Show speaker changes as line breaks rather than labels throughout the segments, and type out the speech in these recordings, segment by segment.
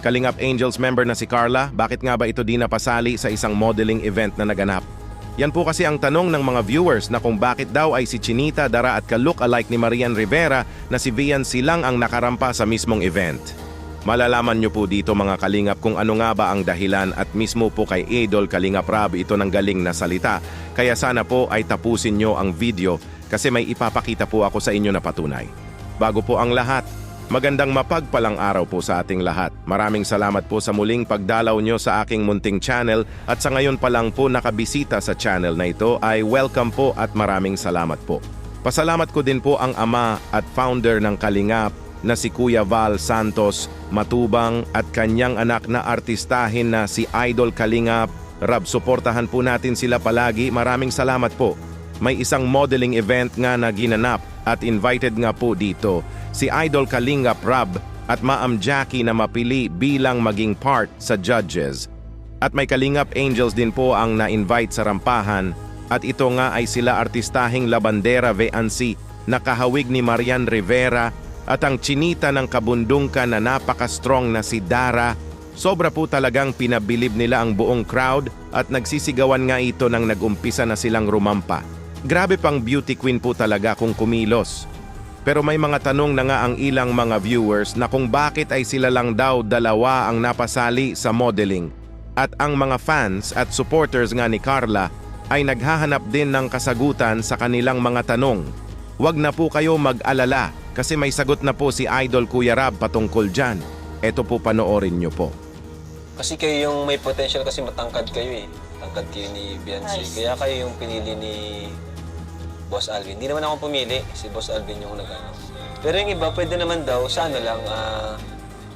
Kalingap Angels member na si Carla, bakit nga ba ito di napasali sa isang modeling event na naganap? Yan po kasi ang tanong ng mga viewers na kung bakit daw ay si Chinita, Dara at ka-look-alike ni Marian Rivera na si Vian silang ang nakarampa sa mismong event. Malalaman nyo po dito mga Kalingap kung ano nga ba ang dahilan at mismo po kay Idol Kalingap Rab ito ng galing na salita. Kaya sana po ay tapusin nyo ang video kasi may ipapakita po ako sa inyo na patunay. Bago po ang lahat, magandang mapagpalang araw po sa ating lahat. Maraming salamat po sa muling pagdalaw nyo sa aking munting channel at sa ngayon pa lang po nakabisita sa channel na ito ay welcome po at maraming salamat po. Pasalamat ko din po ang ama at founder ng Kalingap na si Kuya Val Santos Matubang at kanyang anak na artistahin na si Idol Kalingap Rab. Suportahan po natin sila palagi. Maraming salamat po. May isang modeling event nga na ginanap at invited nga po dito si Idol Kalingap Rab at Ma'am Jackie na mapili bilang maging part sa judges. At may Kalingap Angels din po ang na-invite sa rampahan at ito nga ay sila artistahing Labandera Veancy na kahawig ni Marian Rivera at ang Chinita ng kabundungkan na napaka-strong na si Dara. Sobra po talagang pinabilib nila ang buong crowd at nagsisigawan nga ito nang nag-umpisa na silang rumampa. Grabe pang beauty queen po talaga kung kumilos. Pero may mga tanong na nga ang ilang mga viewers na kung bakit ay sila lang daw dalawa ang napasali sa modeling. At ang mga fans at supporters nga ni Carla ay naghahanap din ng kasagutan sa kanilang mga tanong. Huwag na po kayo mag-alala kasi may sagot na po si Idol Kuya Rab patungkol dyan. Eto po panoorin nyo po.
Kasi kayo yung may potential kasi matangkad kayo eh. Tangkad kayo ni Beyonce. Kaya kayo yung pinili ni Boss Alvin. Hindi naman ako pumili. Si Boss Alvin yung nag-ano. Pero yung iba, pwede naman daw, sa ano lang,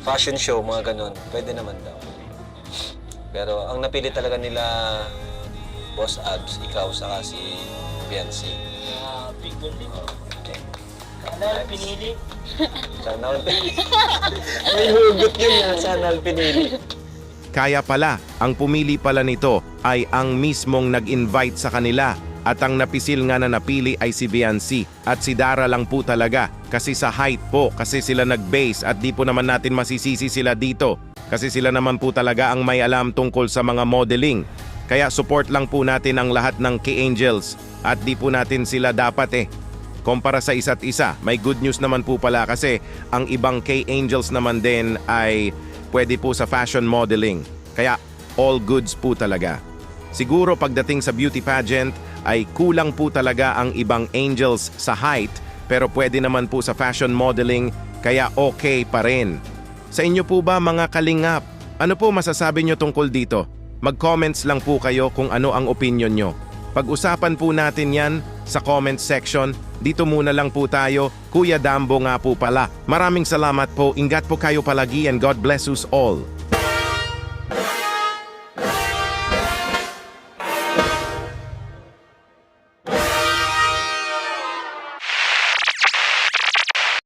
fashion show, mga ganon. Pwede naman daw. Pero ang napili talaga nila, Boss Albs, ikaw, saka si Beyonce.
Big one din.
Okay.
Sana pinili.
Sana all pinili. May hugot yun na, sana all pinili.
Kaya pala, ang pumili pala nito ay ang mismong nag-invite sa kanila. At ang napisil nga na napili ay si Viancy at si Dara lang po talaga kasi sa height po kasi sila nag-base at di po naman natin masisisi sila dito kasi sila naman po talaga ang may alam tungkol sa mga modeling. Kaya support lang po natin ang lahat ng K-Angels at di po natin sila dapat kumpara sa isa't isa. May good news naman po pala kasi ang ibang K-Angels naman din ay pwede po sa fashion modeling. Kaya all goods po talaga. Siguro pagdating sa beauty pageant ay kulang po talaga ang ibang angels sa height pero pwede naman po sa fashion modeling kaya okay pa rin. Sa inyo po ba mga Kalingap? Ano po masasabi nyo tungkol dito? Mag-comments lang po kayo kung ano ang opinion nyo. Pag-usapan po natin yan sa comment section. Dito muna lang po tayo. Kuya Dambo nga po pala. Maraming salamat po. Ingat po kayo palagi and God bless us all.